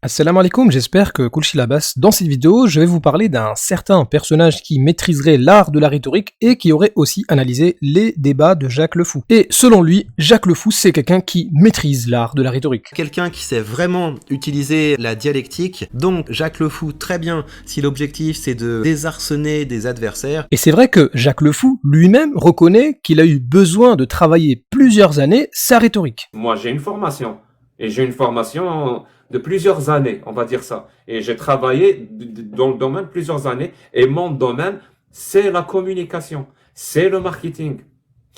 Assalamu alaikum, j'espère que Kulchi Labas. Dans cette vidéo, je vais vous parler d'un certain personnage qui maîtriserait l'art de la rhétorique et qui aurait aussi analysé les débats de Jacques le Fou. Et selon lui, Jacques le Fou, c'est quelqu'un qui maîtrise l'art de la rhétorique. Quelqu'un qui sait vraiment utiliser la dialectique. Donc Jacques le Fou, très bien, si l'objectif c'est de désarçonner des adversaires. Et c'est vrai que Jacques le Fou lui-même reconnaît qu'il a eu besoin de travailler plusieurs années sa rhétorique. Moi, j'ai une formation. Et j'ai une formation de plusieurs années, on va dire ça. Et j'ai travaillé dans le domaine plusieurs années. Et mon domaine, c'est la communication, c'est le marketing,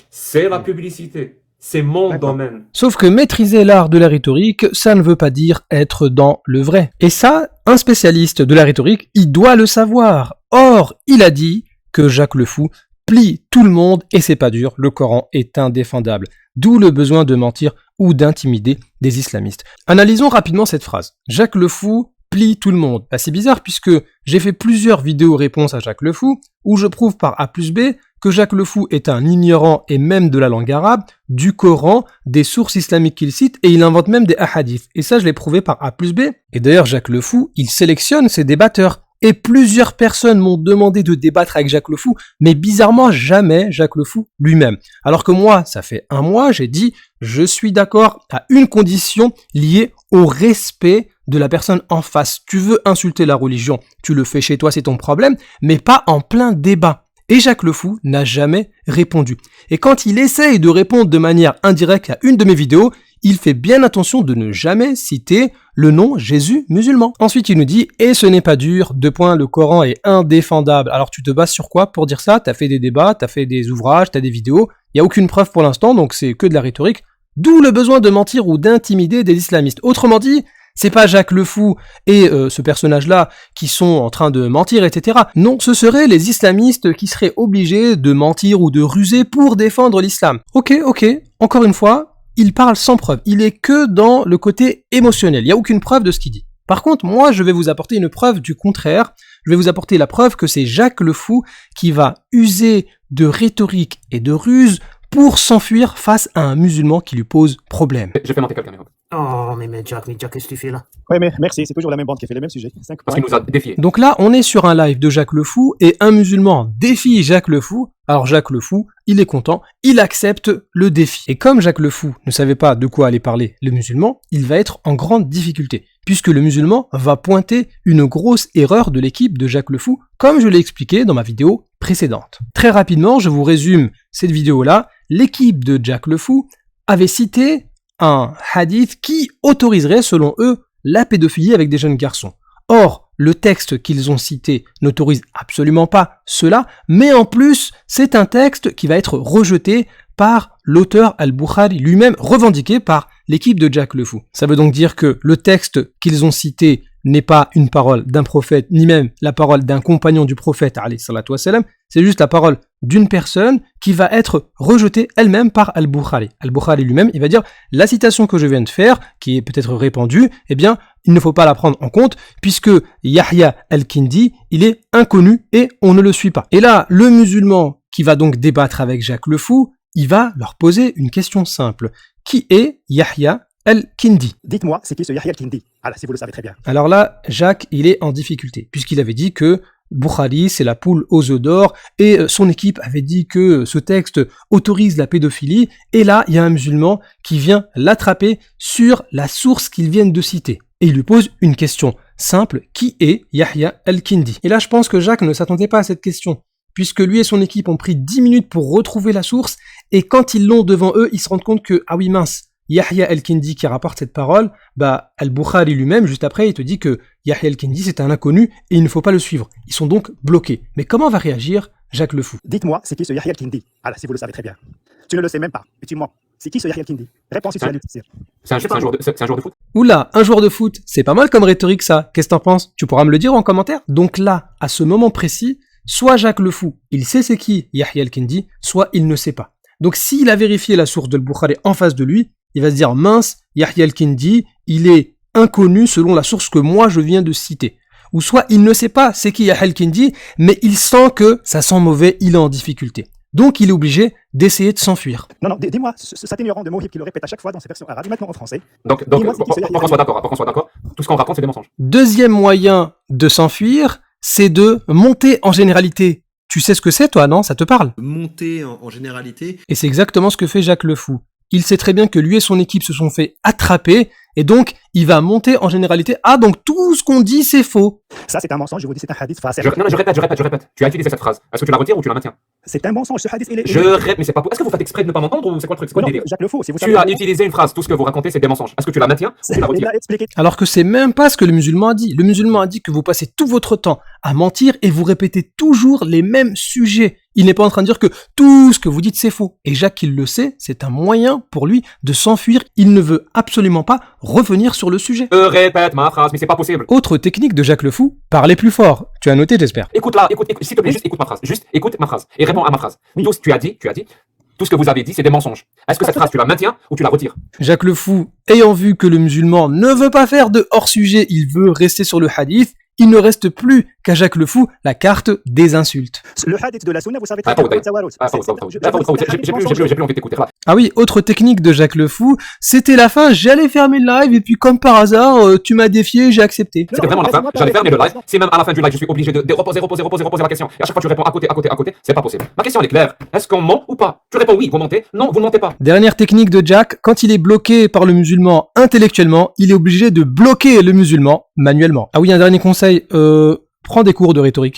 c'est la publicité. C'est mon domaine. Sauf que maîtriser l'art de la rhétorique, ça ne veut pas dire être dans le vrai. Et ça, un spécialiste de la rhétorique, il doit le savoir. Or, il a dit que Jacques le Fou plie tout le monde et c'est pas dur, le Coran est indéfendable. D'où le besoin de mentir ou d'intimider des islamistes. Analysons rapidement cette phrase. Jacques le Fou plie tout le monde. C'est bizarre puisque j'ai fait plusieurs vidéos réponses à Jacques le Fou où je prouve par A plus B que Jacques le Fou est un ignorant et même de la langue arabe, du Coran, des sources islamiques qu'il cite et il invente même des hadiths. Et ça je l'ai prouvé par A plus B. Et d'ailleurs Jacques le Fou, il sélectionne ses débatteurs. Et plusieurs personnes m'ont demandé de débattre avec Jacques le Fou, mais bizarrement jamais Jacques le Fou lui-même. Alors que moi, ça fait un mois, j'ai dit je suis d'accord à une condition liée au respect de la personne en face. Tu veux insulter la religion, tu le fais chez toi, c'est ton problème, mais pas en plein débat. Et Jacques le Fou n'a jamais répondu. Et quand il essaye de répondre de manière indirecte à une de mes vidéos, il fait bien attention de ne jamais citer le nom Jésus musulman. Ensuite, il nous dit « Et ce n'est pas dur, le Coran est indéfendable. » Alors tu te bases sur quoi pour dire ça? T'as fait des débats, t'as fait des ouvrages, t'as des vidéos. Il n'y a aucune preuve pour l'instant, donc c'est que de la rhétorique. D'où le besoin de mentir ou d'intimider des islamistes. Autrement dit, c'est pas Jacques le Fou et ce personnage-là qui sont en train de mentir, etc. Non, ce seraient les islamistes qui seraient obligés de mentir ou de ruser pour défendre l'islam. Ok, encore une fois, il parle sans preuve, il est que dans le côté émotionnel, il n'y a aucune preuve de ce qu'il dit. Par contre, moi, je vais vous apporter une preuve du contraire, je vais vous apporter la preuve que c'est Jacques le Fou qui va user de rhétorique et de ruse pour s'enfuir face à un musulman qui lui pose problème. J'ai fait mentir quelqu'un, Oh, mais Jack, qu'est-ce que tu fais là? Ouais, mais merci, c'est toujours la même bande qui a fait le même sujet. 5 parce qu'il nous a défiés. Donc là, on est sur un live de Jacques le Fou et un musulman défie Jacques le Fou. Alors Jacques le Fou, il est content, il accepte le défi. Et comme Jacques le Fou ne savait pas de quoi allait parler le musulman, il va être en grande difficulté, puisque le musulman va pointer une grosse erreur de l'équipe de Jacques le Fou, comme je l'ai expliqué dans ma vidéo précédente. Très rapidement, je vous résume cette vidéo-là. L'équipe de Jacques le Fou avait cité un hadith qui autoriserait, selon eux, la pédophilie avec des jeunes garçons. Or, le texte qu'ils ont cité n'autorise absolument pas cela, mais en plus, c'est un texte qui va être rejeté par l'auteur Al-Bukhari lui-même, revendiqué par l'équipe de Jacques le Fou. Ça veut donc dire que le texte qu'ils ont cité n'est pas une parole d'un prophète, ni même la parole d'un compagnon du prophète, alayhi salatu wassalam, c'est juste la parole d'une personne qui va être rejetée elle-même par Al-Bukhari. Al-Bukhari lui-même, il va dire, la citation que je viens de faire, qui est peut-être répandue, eh bien, il ne faut pas la prendre en compte, puisque Yahya al-Kindi, il est inconnu et on ne le suit pas. Et là, le musulman qui va donc débattre avec Jacques le Fou, il va leur poser une question simple. Qui est Yahya al-Kindi? Dites-moi, c'est qui ce Yahya al-Kindi? Alors, si vous le savez très bien. Alors là, Jacques, il est en difficulté, puisqu'il avait dit que Bukhari, c'est la poule aux œufs d'or, et son équipe avait dit que ce texte autorise la pédophilie, et là, il y a un musulman qui vient l'attraper sur la source qu'ils viennent de citer. Et il lui pose une question simple, qui est Yahya al-Kindi? Et là, je pense que Jacques ne s'attendait pas à cette question, puisque lui et son équipe ont pris 10 minutes pour retrouver la source, et quand ils l'ont devant eux, ils se rendent compte que, ah oui mince, Yahya al-Kindi qui rapporte cette parole, Al-Bukhari lui-même, juste après, il te dit que Yahya al-Kindi c'est un inconnu et il ne faut pas le suivre. Ils sont donc bloqués. Mais comment va réagir Jacques le Fou? Dites-moi, c'est qui ce Yahya al-Kindi? Alors, si vous le savez très bien. Tu ne le sais même pas, et tu mens. C'est qui ce Yahya al-Kindi? Réponds si tu as lu. C'est un joueur de foot. Oula, un joueur de foot, c'est pas mal comme rhétorique ça. Qu'est-ce que t'en penses? Tu pourras me le dire en commentaire? Donc là, à ce moment précis, soit Jacques le Fou, il sait c'est qui Yahya al-Kindi, soit il ne sait pas. Donc s'il a vérifié la source de Al-Bukhari en face de lui, il va se dire mince, Yahya al-Kindi, il est inconnu selon la source que moi je viens de citer. Ou soit il ne sait pas c'est qui Yahya al-Kindi, mais il sent que ça sent mauvais, il est en difficulté. Donc il est obligé d'essayer de s'enfuir. Non, dis-moi, cet ignorant de Mohib qui le répète à chaque fois dans ses versions arabes, maintenant en français. Donc, Dis-moi, c'est qui ce pour qu'on soit d'accord, tout ce qu'on raconte, c'est des mensonges. Deuxième moyen de s'enfuir, c'est de monter en généralité. Tu sais ce que c'est, toi, non? Ça te parle? Monter en généralité. Et c'est exactement ce que fait Jacques le Fou. Il sait très bien que lui et son équipe se sont fait attraper, et donc il va monter en généralité. Ah, donc tout ce qu'on dit, c'est faux. Ça, c'est un mensonge, je vous dis, c'est un hadith facile. Je répète. Tu as utilisé cette phrase. Est-ce que tu la retires ou tu la maintiens? C'est un mensonge, ce hadith, il est... Je répète, mais c'est pas pour... Est-ce que vous faites exprès de ne pas m'entendre ou c'est quoi le truc? C'est quoi le Non, délire? Jacques le Fou, si vous Tu as utilisé une phrase, tout ce que vous racontez, c'est des mensonges. Est-ce que tu la maintiens ou tu la Il retires? l'a expliqué. Alors que c'est même pas ce que le musulman a dit. Le musulman a dit que vous passez tout votre temps à mentir et vous répétez toujours les mêmes sujets. Il n'est pas en train de dire que tout ce que vous dites c'est faux. Et Jacques, il le sait, c'est un moyen pour lui de s'enfuir. Il ne veut absolument pas revenir sur le sujet. Je répète ma phrase, mais c'est pas possible. Autre technique de Jacques le Fou, parler plus fort. Tu as noté, j'espère. Écoute, s'il te plaît, juste écoute ma phrase. Juste écoute ma phrase et réponds à ma phrase. Oui. Tu as dit, tout ce que vous avez dit, c'est des mensonges. Est-ce que cette phrase, tu la maintiens ou tu la retires? Jacques le Fou, ayant vu que le musulman ne veut pas faire de hors-sujet, il veut rester sur le hadith, il ne reste plus qu'à Jacques le Fou la carte des insultes. Le hadith de la sunna, vous savez très Attends, bien. j'ai plus envie de t'écouter. Ah oui, autre technique de Jacques le Fou, c'était la fin, j'allais fermer le live et puis comme par hasard, tu m'as défié, j'ai accepté. C'était vraiment la fin, j'allais fermer le live. Si même à la fin du live, je suis obligé de reposer la question. Et à chaque fois, tu réponds à côté, c'est pas possible. Ma question, elle est claire. Est-ce qu'on ment ou pas? Tu réponds oui, vous mentez. Non, vous ne mentez pas. Dernière technique de Jack, quand il est bloqué par le musulman intellectuellement, il est obligé de bloquer le musulman manuellement. Ah oui, un dernier conseil, prends des cours de rhétorique.